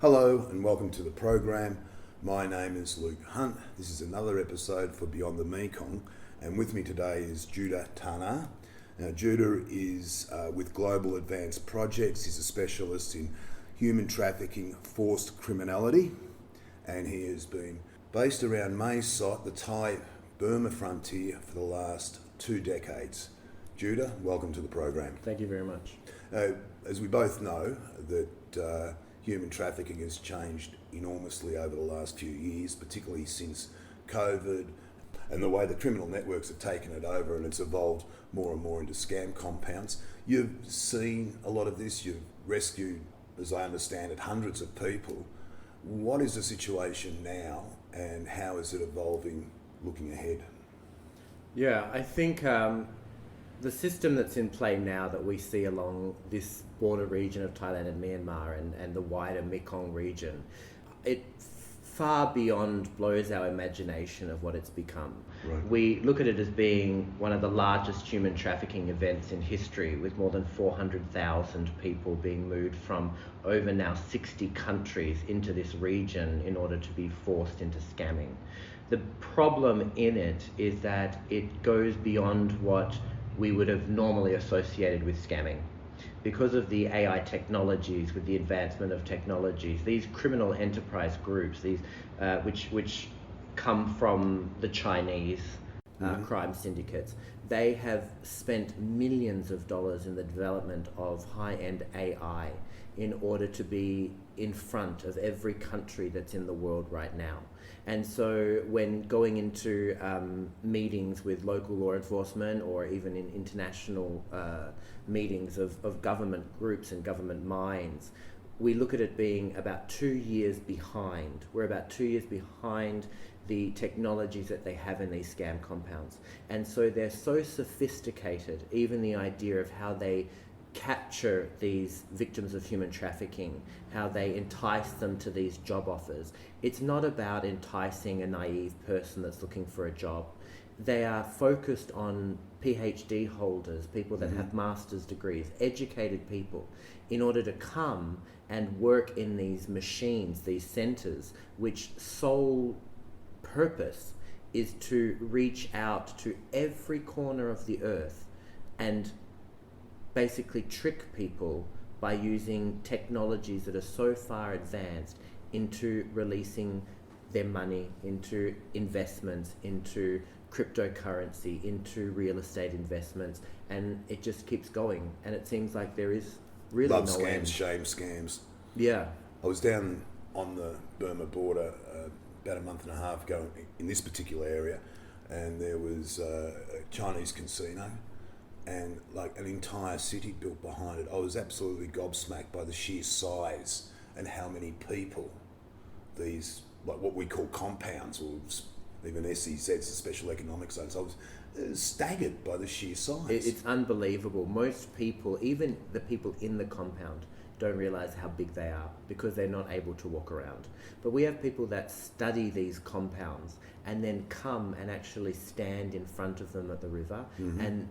Hello and welcome to the program. My name is Luke Hunt. This is another episode for Beyond the Mekong, and with me today is Judah Tana. Now, Judah is with Global Advanced Projects. He's a specialist in human trafficking, forced criminality, and he has been based around Mae Sot, the Thai-Burma frontier, for the last 2 decades. Judah, welcome to the program. Thank you very much. As we both know, that human trafficking has changed enormously over the last few years, particularly since COVID, and the way the criminal networks have taken it over, and it's evolved more and more into scam compounds. You've seen a lot of this. You've rescued, as I understand it, hundreds of people. What is the situation now, and how is it evolving looking ahead? Yeah, I think the system that's in play now that we see along this border region of Thailand and Myanmar and the wider Mekong region, it far beyond blows our imagination of what it's become. Right. We look at it as being one of the largest human trafficking events in history, with more than 400,000 people being moved from over now 60 countries into this region in order to be forced into scamming. The problem in it is that it goes beyond what we would have normally associated with scamming. Because of the AI technologies, with the advancement of technologies, these criminal enterprise groups, these which come from the Chinese crime syndicates, they have spent millions of dollars in the development of high-end AI in order to be in front of every country that's in the world right now. And so when going into meetings with local law enforcement, or even in international meetings of government groups and government minds, we look at it being about 2 years behind. We're about 2 years behind the technologies that they have in these scam compounds. And so they're so sophisticated, even the idea of how they capture these victims of human trafficking, how they entice them to these job offers. It's not about enticing a naive person that's looking for a job. They are focused on PhD holders, people that have master's degrees, educated people, in order to come and work in these machines, these centers, which sole purpose is to reach out to every corner of the earth and basically trick people by using technologies that are so far advanced into releasing their money into investments, into cryptocurrency, into real estate investments, and it just keeps going. And it seems like there is really Love no scams, end. shame scams. Yeah. I was down on the Burma border about a month and a half ago in this particular area, and there was a Chinese casino and like an entire city built behind it. I was absolutely gobsmacked by the sheer size and how many people these, like what we call compounds, or even SEZs, the special economic zones. I was staggered by the sheer size. It's unbelievable. Most people, even the people in the compound, don't realize how big they are because they're not able to walk around. But we have people that study these compounds and then come and actually stand in front of them at the river, and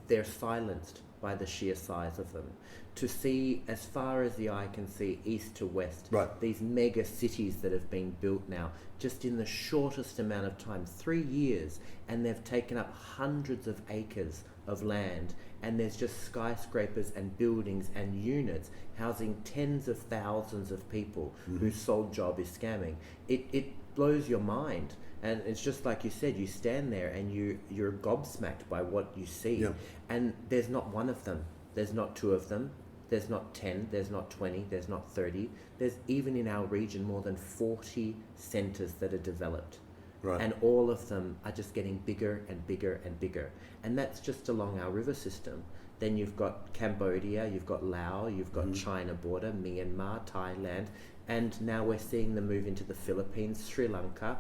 they're silenced by the sheer size of them. To see as far as the eye can see, east to west, Right. these mega cities that have been built now, just in the shortest amount of time, 3 years, and they've taken up hundreds of acres of land, and there's just skyscrapers and buildings and units housing tens of thousands of people whose sole job is scamming. It blows your mind. And it's just like you said, you stand there and you're gobsmacked by what you see. Yeah. And there's not one of them. There's not two of them. There's not 10. There's not 20. There's not 30. There's, even in our region, more than 40 centers that are developed. Right. And all of them are just getting bigger and bigger and bigger. And that's just along our river system. Then you've got Cambodia, you've got Laos, you've got China border, Myanmar, Thailand, and now we're seeing them move into the Philippines, Sri Lanka.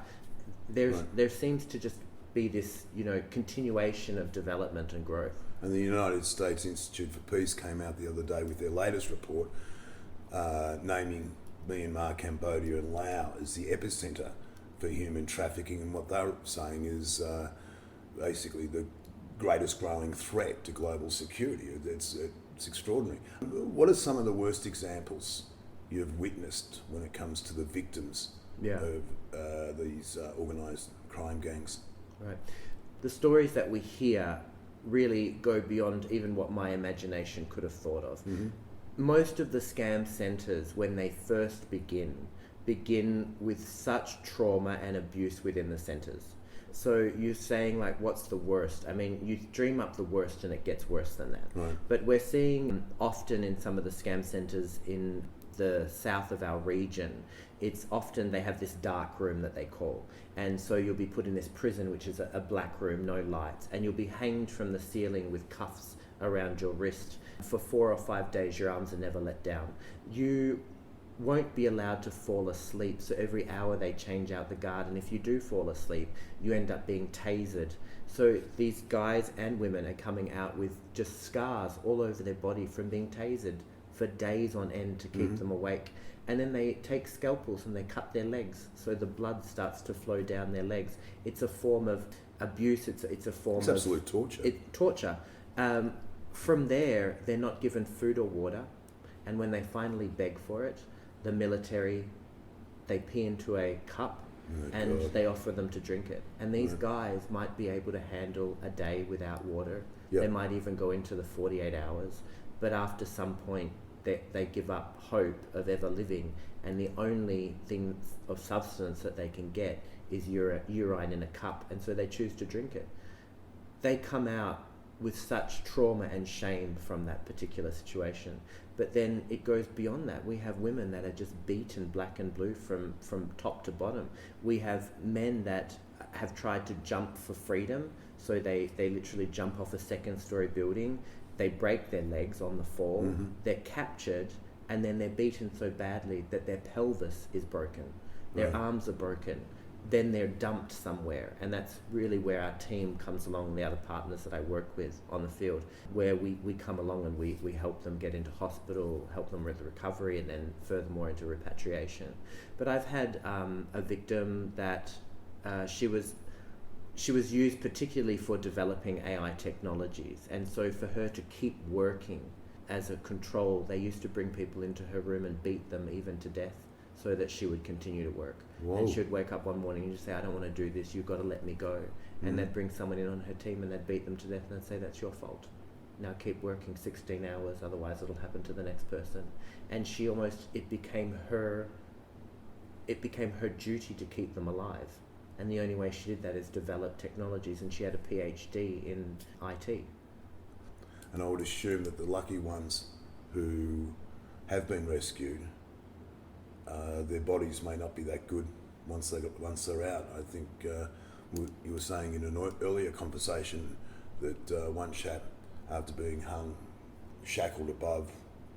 There seems to just be this, continuation of development and growth. And the United States Institute for Peace came out the other day with their latest report, naming Myanmar, Cambodia and Laos as the epicenter for human trafficking, and what they're saying is basically the greatest growing threat to global security. It's extraordinary. What are some of the worst examples you've witnessed when it comes to the victims Yeah. of these organised crime gangs? Right. The stories that we hear really go beyond even what my imagination could have thought of. Mm-hmm. Most of the scam centres, when they first begin with such trauma and abuse within the centres. So you're saying, like, what's the worst? I mean, you dream up the worst and it gets worse than that. Right. But we're seeing often in some of the scam centres in the south of our region, it's often they have this dark room that they call. And so you'll be put in this prison, which is a black room, no lights, and you'll be hanged from the ceiling with cuffs around your wrist. For 4 or 5 days, your arms are never let down. You won't be allowed to fall asleep, so every hour they change out the guard, and if you do fall asleep, you end up being tasered. So these guys and women are coming out with just scars all over their body from being tasered for days on end to keep them awake. And then they take scalpels and they cut their legs, so the blood starts to flow down their legs. It's a form of abuse. It's a form It's of absolute torture. Torture. From there, they're not given food or water, and when they finally beg for it, the military, they pee into a cup and God. they offer them to drink it. And these guys might be able to handle a day without water. Yep. They might even go into the 48 hours, but after some point, they give up hope of ever living, and the only thing of substance that they can get is urine in a cup, and so they choose to drink it. They come out with such trauma and shame from that particular situation, but then it goes beyond that. We have women that are just beaten black and blue from top to bottom. We have men that have tried to jump for freedom, so they literally jump off a second-story building. They break their legs on the fall, they're captured, and then they're beaten so badly that their pelvis is broken, their arms are broken, then they're dumped somewhere. And that's really where our team comes along, and the other partners that I work with on the field, where we come along and we help them get into hospital, help them with recovery, and then furthermore into repatriation. But I've had a victim that she was used particularly for developing AI technologies, and so for her to keep working as a control, they used to bring people into her room and beat them even to death so that she would continue to work. Whoa. And she would wake up one morning and just say, I don't want to do this, you've got to let me go. And they'd bring someone in on her team and they'd beat them to death and they'd say, that's your fault. Now keep working 16 hours, otherwise it'll happen to the next person. And she it became her duty to keep them alive. And the only way she did that is develop technologies, and she had a PhD in IT. And I would assume that the lucky ones who have been rescued, their bodies may not be that good once they're out. I think you were saying in an earlier conversation that one chap, after being hung, shackled above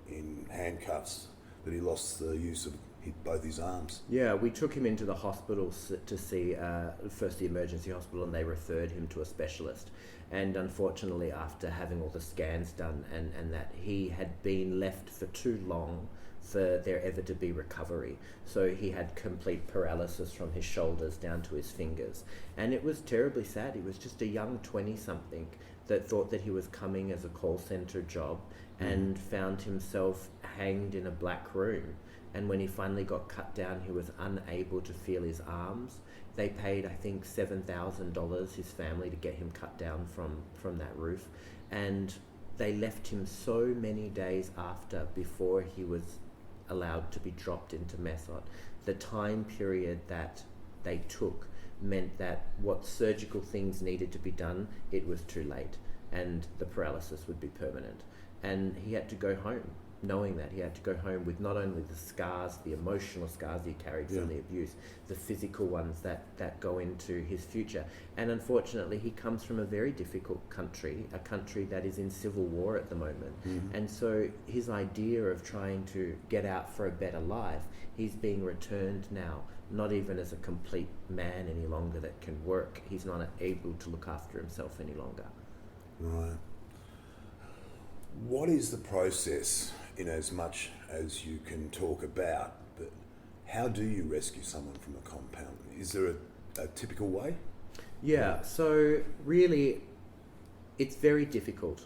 in handcuffs, that he lost the use of both his arms. Yeah, we took him into the hospital to see first the emergency hospital, and they referred him to a specialist. And unfortunately, after having all the scans done and that, he had been left for too long for there ever to be recovery. So he had complete paralysis from his shoulders down to his fingers. And it was terribly sad. He was just a young 20-something that thought that he was coming as a call center job and found himself hanged in a black room. And when he finally got cut down, he was unable to feel his arms. They paid, I think, $7,000, his family, to get him cut down from that roof. And they left him so many days after before he was allowed to be dropped into Mesot. The time period that they took meant that what surgical things needed to be done, it was too late, and the paralysis would be permanent. And he had to go home, knowing that he had to go home with not only the scars, the emotional scars he carried from the abuse, the physical ones that go into his future. And unfortunately, he comes from a very difficult country, a country that is in civil war at the moment. And so his idea of trying to get out for a better life, he's being returned now, not even as a complete man any longer that can work. He's not able to look after himself any longer. Right. What is the process, in as much as you can talk about, but how do you rescue someone from a compound? Is there a typical way? Yeah, so really, it's very difficult.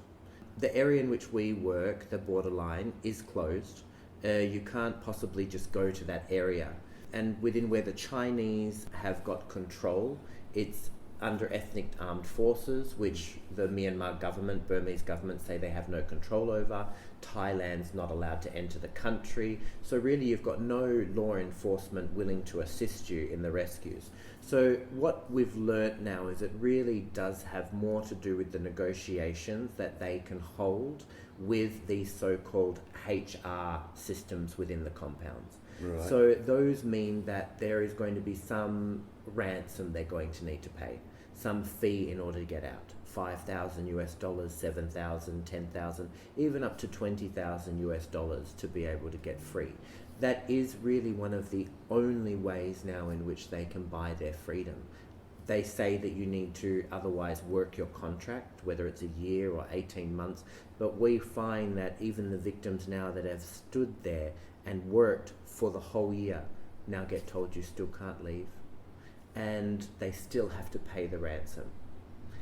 The area in which we work, the borderline, is closed, You can't possibly just go to that area. And within where the Chinese have got control, it's under ethnic armed forces, which the Myanmar government, Burmese government, say they have no control over. Thailand's not allowed to enter the country. So really you've got no law enforcement willing to assist you in the rescues. So what we've learnt now is it really does have more to do with the negotiations that they can hold with these so-called HR systems within the compounds. Right. So those mean that there is going to be some ransom they're going to need to pay, some fee in order to get out. $5,000 US, 7,000, 10,000, even up to 20,000 US dollars to be able to get free. That is really one of the only ways now in which they can buy their freedom. They say that you need to otherwise work your contract, whether it's a year or 18 months, but we find that even the victims now that have stood there and worked for the whole year now get told you still can't leave, and they still have to pay the ransom.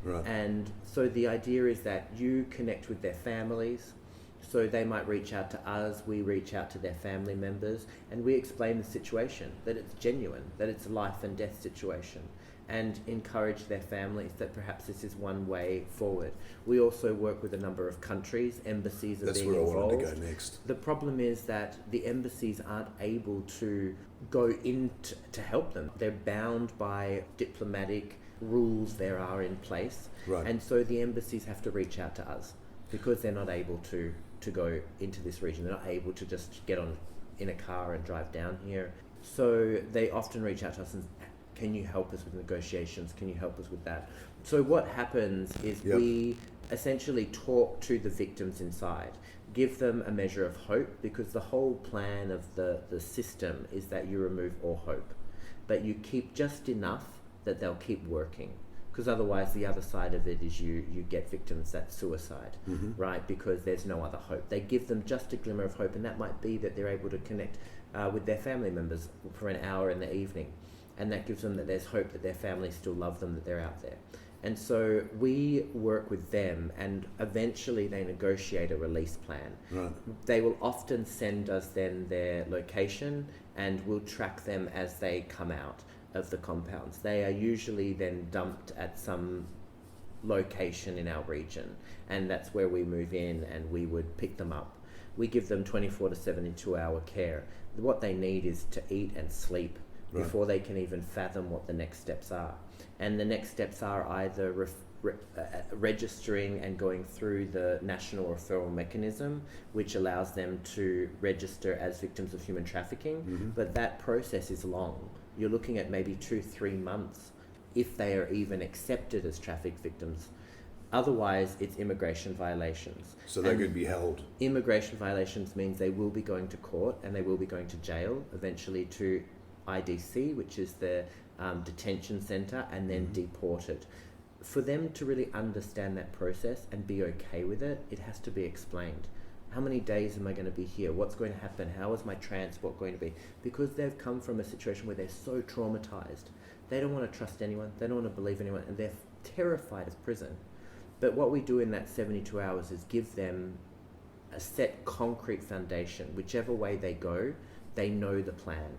Right. And so the idea is that you connect with their families. So they might reach out to us, we reach out to their family members, and we explain the situation, that it's genuine, that it's a life and death situation, and encourage their families that perhaps this is one way forward. We also work with a number of countries, embassies are being involved. That's where I wanted to go next. The problem is that the embassies aren't able to go in to help them. They're bound by diplomatic rules there are in place, right. And so the embassies have to reach out to us because they're not able to go into this region. They're not able to just get on in a car and drive down here. So they often reach out to us and, can you help us with negotiations? Can you help us with that? So what happens is we essentially talk to the victims inside, give them a measure of hope, because the whole plan of the system is that you remove all hope, but you keep just enough that they'll keep working. Because otherwise the other side of it is you get victims that suicide, right? Because there's no other hope. They give them just a glimmer of hope, and that might be that they're able to connect with their family members for an hour in the evening, and that gives them that there's hope that their families still love them, that they're out there. And so we work with them, and eventually they negotiate a release plan. Right. They will often send us then their location, and we'll track them as they come out of the compounds. They are usually then dumped at some location in our region, and that's where we move in and we would pick them up. We give them 24 to 72 hour care. What they need is to eat and sleep before they can even fathom what the next steps are. And the next steps are either registering and going through the national referral mechanism, which allows them to register as victims of human trafficking, but that process is long. You're looking at maybe 2-3 months if they are even accepted as trafficked victims. Otherwise, it's immigration violations. So they could be held. Immigration violations means they will be going to court and they will be going to jail, eventually to IDC, which is the detention centre, and then deported. For them to really understand that process and be okay with it, it has to be explained. How many days am I going to be here? What's going to happen? How is my transport going to be? Because they've come from a situation where they're so traumatized. They don't want to trust anyone. They don't want to believe anyone. And they're terrified of prison. But what we do in that 72 hours is give them a set concrete foundation. Whichever way they go, they know the plan.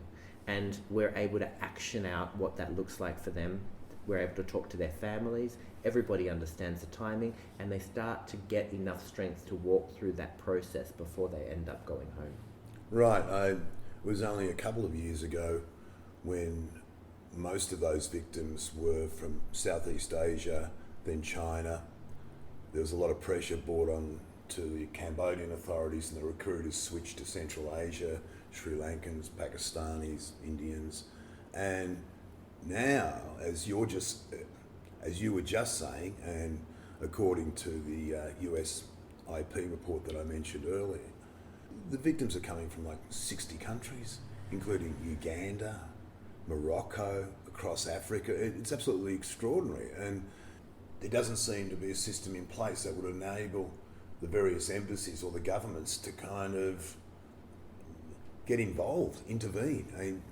And we're able to action out what that looks like for them. We're able to talk to their families. Everybody understands the timing, and they start to get enough strength to walk through that process before they end up going home. Right. It was only a couple of years ago when most of those victims were from Southeast Asia, then China. There was a lot of pressure brought on to the Cambodian authorities, and the recruiters switched to Central Asia, Sri Lankans, Pakistanis, Indians. And now, as you were just saying, and according to the US IP report that I mentioned earlier, the victims are coming from like 60 countries, including Uganda, Morocco, across Africa. It's absolutely extraordinary, and there doesn't seem to be a system in place that would enable the various embassies or the governments to kind of get involved, intervene. I mean,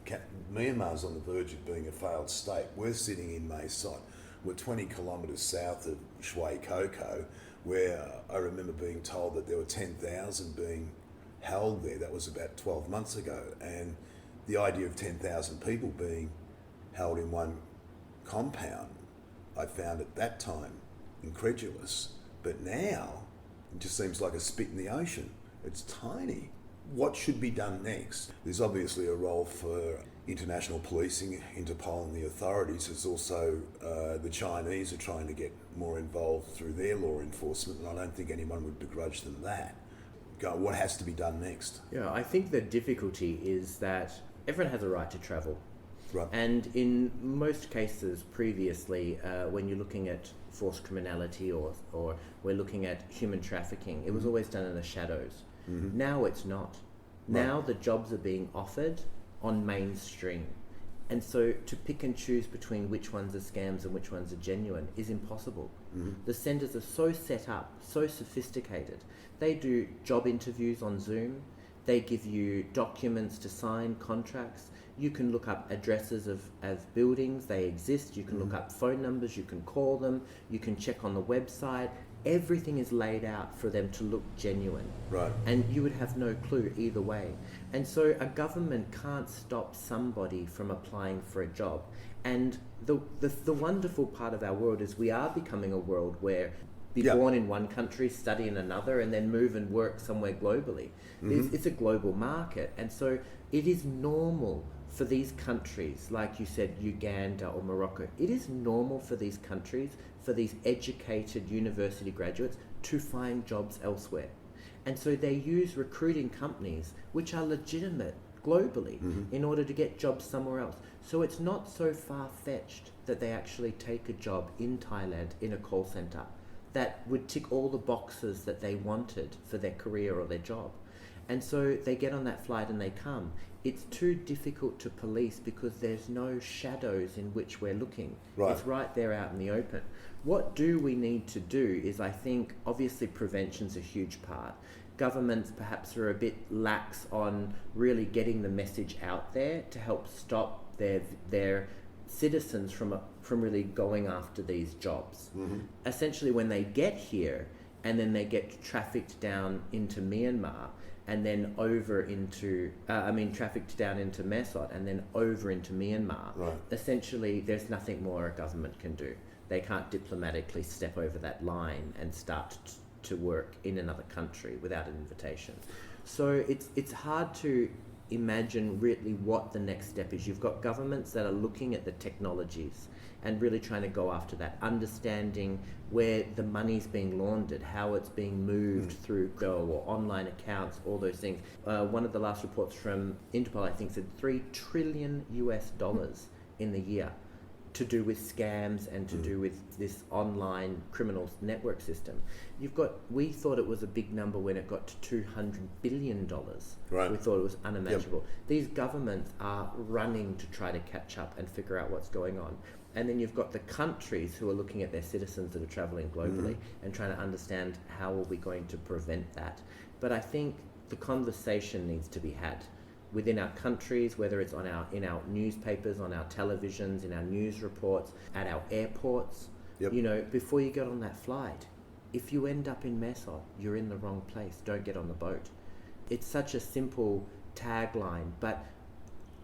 Myanmar's on the verge of being a failed state. We're sitting in Mae Sot. We're 20 kilometres south of Shui Koko, where I remember being told that there were 10,000 being held there. That was about 12 months ago. And the idea of 10,000 people being held in one compound, I found at that time incredulous. But now, it just seems like a spit in the ocean. It's tiny. What should be done next? There's obviously a role for international policing, Interpol and the authorities. There's also the Chinese are trying to get more involved through their law enforcement, and I don't think anyone would begrudge them that. What has to be done next? Yeah, I think the difficulty is that everyone has a right to travel. Right. And in most cases previously, when you're looking at forced criminality or we're looking at human trafficking, it was always done in the shadows. Mm-hmm. Now it's not. Right. Now the jobs are being offered on mainstream. And so to pick and choose between which ones are scams and which ones are genuine is impossible. Mm-hmm. The centres are so set up, so sophisticated. They do job interviews on Zoom. They give you documents to sign, contracts. You can look up addresses of buildings, they exist. You can look up phone numbers, you can call them, you can check on the website. Everything is laid out for them to look genuine. Right. And you would have no clue either way. And so a government can't stop somebody from applying for a job. And the wonderful part of our world is we are becoming a world where be born in one country, study in another, and then move and work somewhere globally. It's a global market. And so it is normal for these countries, like you said, Uganda or Morocco, it is normal for these countries, for these educated university graduates to find jobs elsewhere. And so they use recruiting companies which are legitimate globally in order to get jobs somewhere else. So it's not so far-fetched that they actually take a job in Thailand in a call center that would tick all the boxes that they wanted for their career or their job. And so they get on that flight and they come. It's too difficult to police because there's no shadows in which we're looking. Right. It's right there out in the open. What do we need to do is, I think, obviously prevention's a huge part. Governments perhaps are a bit lax on really getting the message out there to help stop their citizens from really going after these jobs. Essentially, when they get here and then they get trafficked down into Myanmar, and then over into, trafficked down into Mesot and then over into Myanmar. Right. Essentially, there's nothing more a government can do. They can't diplomatically step over that line and start to work in another country without an invitation. So it's hard to imagine really what the next step is. You've got governments that are looking at the technologies and really trying to go after that, understanding where the money's being laundered, how it's being moved through Go or online accounts, all those things. One of the last reports from Interpol, I think, said $3 trillion in the year to do with scams and to do with this online criminal network system. We thought it was a big number when it got to $200 billion. Right. We thought it was unimaginable. These governments are running to try to catch up and figure out what's going on. And then you've got the countries who are looking at their citizens that are travelling globally and trying to understand how are we going to prevent that. But I think the conversation needs to be had within our countries, whether it's in our newspapers, on our televisions, in our news reports, at our airports. Yep. You know, before you get on that flight, if you end up in Mesot, you're in the wrong place. Don't get on the boat. It's such a simple tagline, but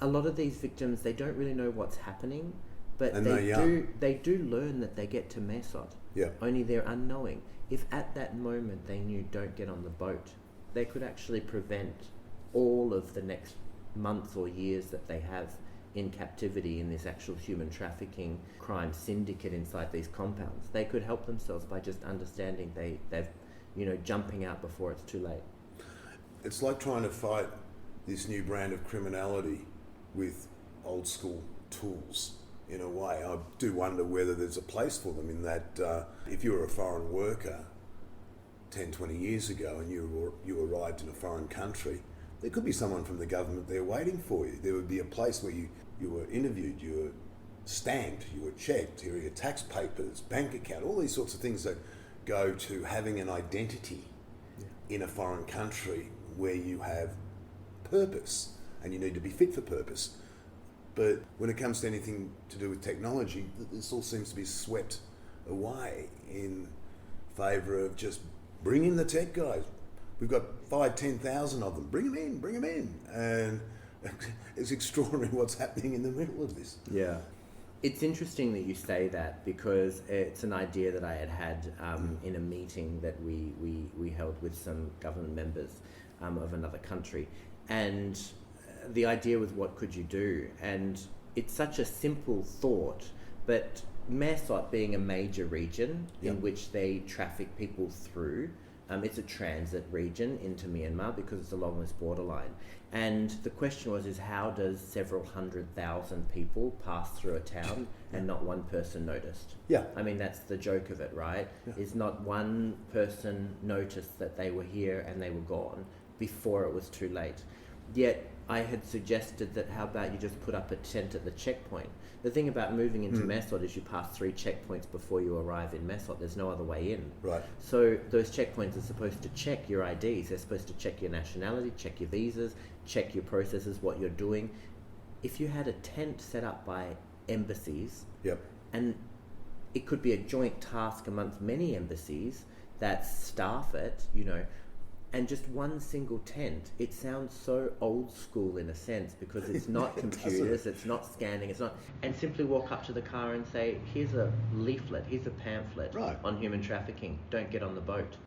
a lot of these victims, they don't really know what's happening, but they do learn that they get to Mesot. Yeah. Only they're unknowing. If at that moment they knew don't get on the boat, they could actually prevent all of the next months or years that they have in captivity in this actual human trafficking crime syndicate inside these compounds. They could help themselves by just understanding they've jumping out before it's too late. It's like trying to fight this new brand of criminality with old school tools. In a way, I do wonder whether there's a place for them in that if you were a foreign worker 10, 20 years ago and you arrived in a foreign country, there could be someone from the government there waiting for you. There would be a place where you were interviewed, you were stamped, you were checked, here are your tax papers, bank account, all these sorts of things that go to having an identity in a foreign country where you have purpose and you need to be fit for purpose. But when it comes to anything to do with technology, this all seems to be swept away in favour of just bring in the tech guys, we've got 10,000 of them. Bring them in. And it's extraordinary what's happening in the middle of this. Yeah. It's interesting that you say that, because it's an idea that I had in a meeting that we held with some government members of another country. And the idea was, what could you do? And it's such a simple thought, but Mesot being a major region in which they traffic people through, it's a transit region into Myanmar because it's along this borderline. And the question is how does several 100,000 people pass through a town and not one person noticed? Yeah. I mean, that's the joke of it, right? Yeah. Is not one person noticed that they were here and they were gone before it was too late. Yet I had suggested that how about you just put up a tent at the checkpoint? The thing about moving into Mesot is you pass 3 checkpoints before you arrive in Mesot. There's no other way in. Right. So those checkpoints are supposed to check your IDs. They're supposed to check your nationality, check your visas, check your processes, what you're doing. If you had a tent set up by embassies, and it could be a joint task amongst many embassies that staff it, and just one single tent, it sounds so old school in a sense, because it's not computers, it's not scanning, it's not, and simply walk up to the car and say, here's a leaflet, here's a pamphlet on human trafficking, don't get on the boat.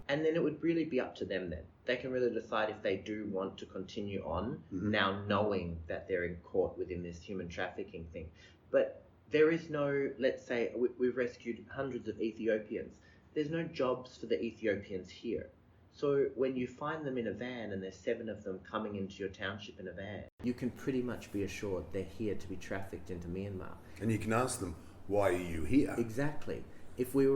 And then it would really be up to them then. They can really decide if they do want to continue on, now knowing that they're in court within this human trafficking thing. But there is no, let's say, we've rescued hundreds of Ethiopians. There's no jobs for the Ethiopians here. So when you find them in a van and there's 7 of them coming into your township in a van, you can pretty much be assured they're here to be trafficked into Myanmar. And you can ask them, why are you here? Exactly. If we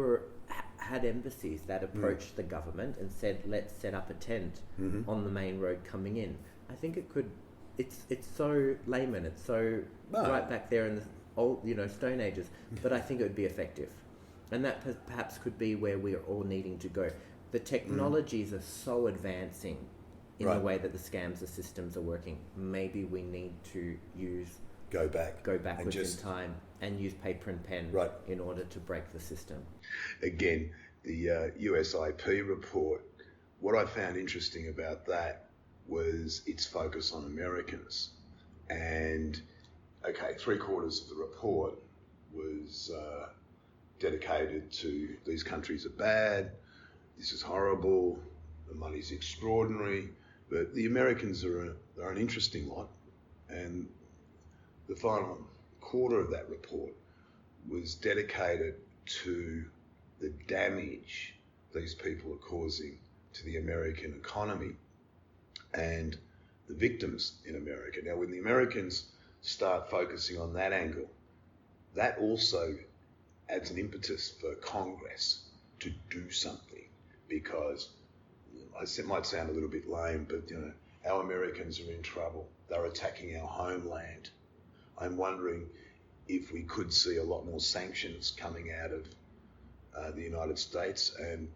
had embassies that approached the government and said, let's set up a tent on the main road coming in, I think it could, it's so layman, it's so right back there in the old, Stone Ages, but I think it would be effective. And that perhaps could be where we're all needing to go. The technologies are so advancing in the way that the scams, the systems are working. Maybe we need to go backwards in time and use paper and pen in order to break the system. Again, the USIP report, what I found interesting about that was its focus on Americans. And, 3/4 of the report was dedicated to these countries are bad, this is horrible, the money's extraordinary, but the Americans are an interesting lot. And the final quarter of that report was dedicated to the damage these people are causing to the American economy and the victims in America. Now, when the Americans start focusing on that angle, that also adds an impetus for Congress to do something, because it might sound a little bit lame, but our Americans are in trouble. They're attacking our homeland. I'm wondering if we could see a lot more sanctions coming out of the United States, and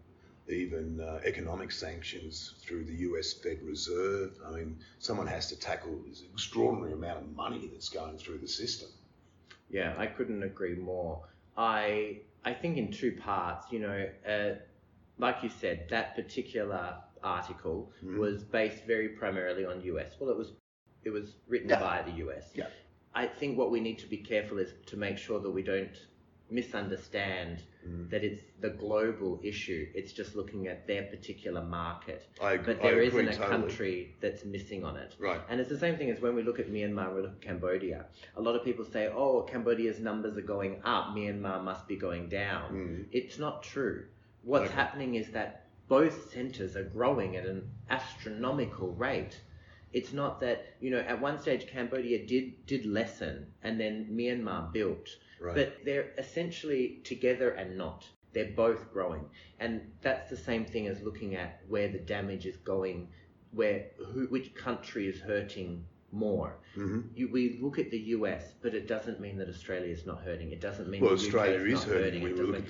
even economic sanctions through the US Fed Reserve. I mean, someone has to tackle this extraordinary amount of money that's going through the system. Yeah, I couldn't agree more. I think in 2 parts, like you said, that particular article was based very primarily on US. Well, it was written by the US. Yeah. I think what we need to be careful is to make sure that we don't misunderstand that it's the global issue. It's just looking at their particular market. But there isn't a country that's missing on it. Right. And it's the same thing as when we look at Myanmar, we look at Cambodia. A lot of people say, oh, Cambodia's numbers are going up, Myanmar must be going down. It's not true. What's happening is that both centres are growing at an astronomical rate. It's not that, at one stage Cambodia did lessen and then Myanmar built. Right. But they're essentially together and not. They're both growing. And that's the same thing as looking at where the damage is going, which country is hurting more. We look at the US, but it doesn't mean that Australia is not hurting. It doesn't mean Australia is hurting. When we look at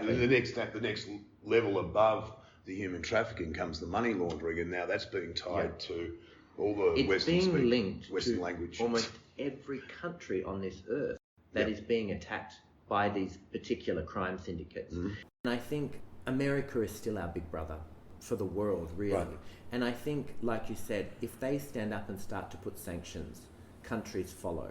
the next level above the human trafficking comes the money laundering, and now that's being tied to all the Western language. Almost every country on this earth that is being attacked by these particular crime syndicates. And I think America is still our big brother. for the world, really. Right. And I think, like you said, if they stand up and start to put sanctions, countries follow.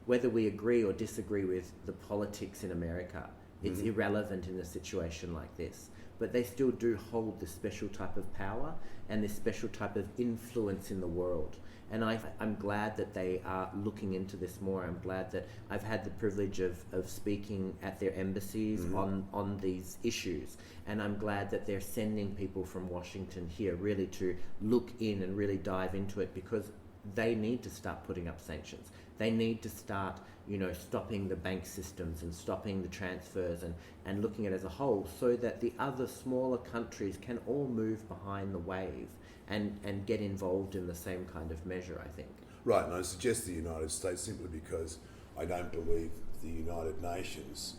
Whether we agree or disagree with the politics in America, it's irrelevant in a situation like this. But they still do hold this special type of power and this special type of influence in the world. And I'm glad that they are looking into this more. I'm glad that I've had the privilege of speaking at their embassies on these issues. And I'm glad that they're sending people from Washington here really to look in and really dive into it, because they need to start putting up sanctions. They need to start, stopping the bank systems and stopping the transfers and looking at it as a whole, so that the other smaller countries can all move behind the wave and get involved in the same kind of measure, I think. Right, and I suggest the United States simply because I don't believe the United Nations,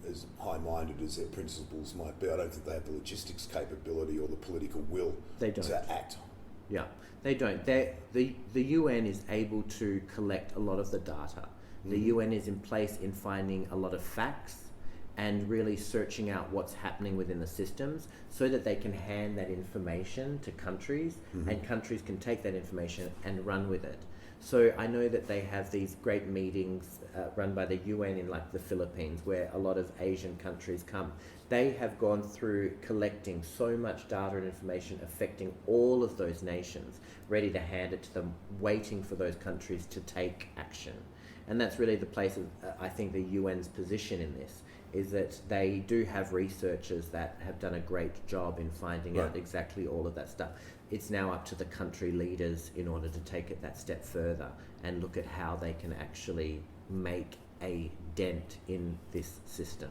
as high-minded as their principles might be, I don't think they have the logistics capability or the political will to act. Yeah, they don't. The UN is able to collect a lot of the data. The UN is in place in finding a lot of facts and really searching out what's happening within the systems, so that they can hand that information to countries, and countries can take that information and run with it. So I know that they have these great meetings run by the UN in like the Philippines, where a lot of Asian countries come. They have gone through collecting so much data and information affecting all of those nations, ready to hand it to them, waiting for those countries to take action. And that's really the place of, I think, the UN's position in this, is that they do have researchers that have done a great job in finding out exactly all of that stuff. It's now up to the country leaders in order to take it that step further and look at how they can actually make a dent in this system.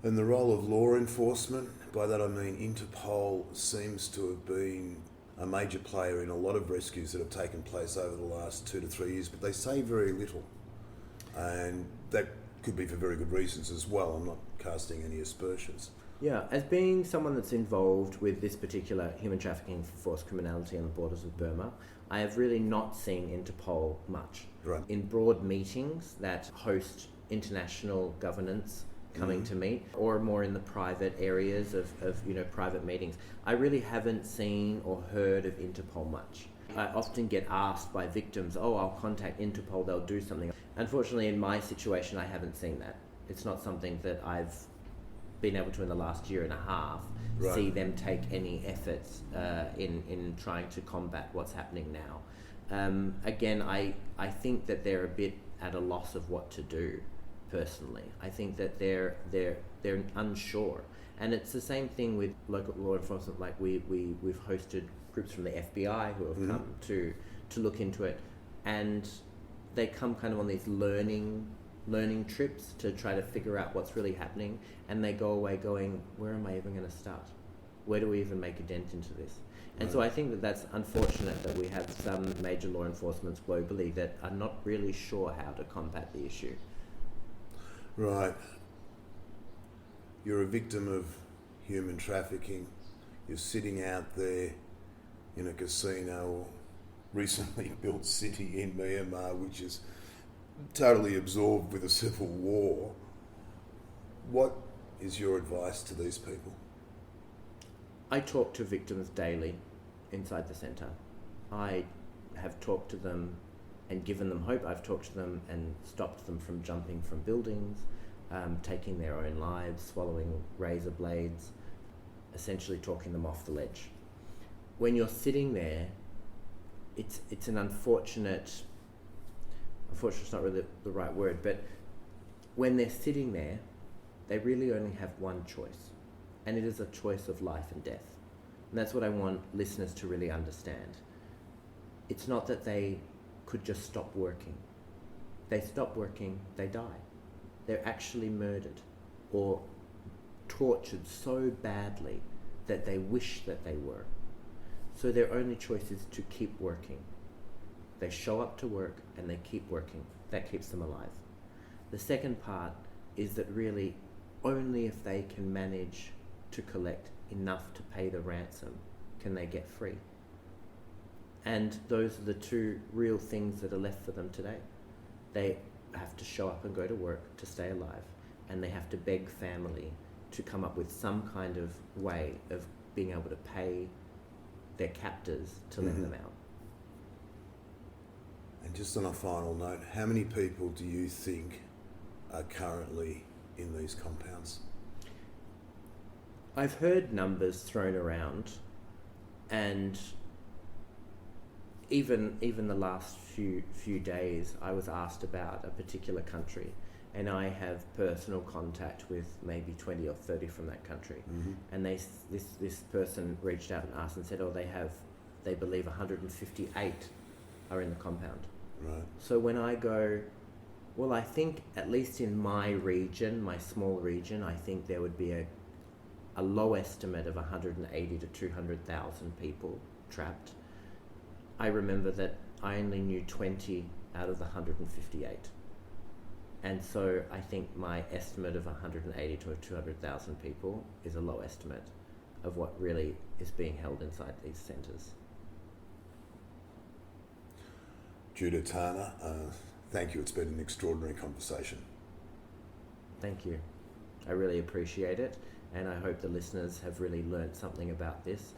And the role of law enforcement, by that I mean Interpol seems to have been a major player in a lot of rescues that have taken place over the last 2 to 3 years, but they say very little. And that could be for very good reasons as well. I'm not casting any aspersions. Yeah, as being someone that's involved with this particular human trafficking for forced criminality on the borders of Burma, I have really not seen Interpol much. Right. In broad meetings that host international governance coming to meet, or more in the private areas of private meetings, I really haven't seen or heard of Interpol much. I often get asked by victims, I'll contact Interpol, they'll do something. Unfortunately, in my situation, I haven't seen that. It's not something that I've been able to in the last year and a half see them take any efforts in trying to combat what's happening now. Again, I think that they're a bit at a loss of what to do. Personally, I think that they're unsure, and it's the same thing with local law enforcement. Like we've hosted groups from the FBI who have come to look into it, and they come kind of on these learning trips to try to figure out what's really happening, and they go away going, where am I even going to start? Where do we even make a dent into this? And so I think that that's unfortunate that we have some major law enforcements globally that are not really sure how to combat the issue. Right. You're a victim of human trafficking. You're sitting out there in a casino or recently built city in Myanmar, which is totally absorbed with a civil war. What is your advice to these people? I talk to victims daily inside the centre. I have talked to them and given them hope. I've talked to them and stopped them from jumping from buildings, taking their own lives, swallowing razor blades, essentially talking them off the ledge. When you're sitting there, it's an unfortunate is not really the right word, but when they're sitting there, they really only have one choice, and it is a choice of life and death. And that's what I want listeners to really understand. It's not that they could just stop working. They stop working, they die. They're actually murdered or tortured so badly that they wish that they were. So their only choice is to keep working. They show up to work and they keep working. That keeps them alive. The second part is that really only if they can manage to collect enough to pay the ransom can they get free. And those are the two real things that are left for them today. They have to show up and go to work to stay alive, and they have to beg family to come up with some kind of way of being able to pay their captors to let them out. And just on a final note, how many people do you think are currently in these compounds? I've heard numbers thrown around, and even the last few days I was asked about a particular country, and I have personal contact with maybe 20 or 30 from that country. And this person reached out and asked and said, they believe 158 are in the compound. Right. So when I go, well, I think at least in my region, my small region, I think there would be a low estimate of 180 to 200,000 people trapped. I remember that I only knew 20 out of the 158. And so I think my estimate of 180 to 200,000 people is a low estimate of what really is being held inside these centres. Judah, Tana, thank you. It's been an extraordinary conversation. Thank you. I really appreciate it, and I hope the listeners have really learnt something about this.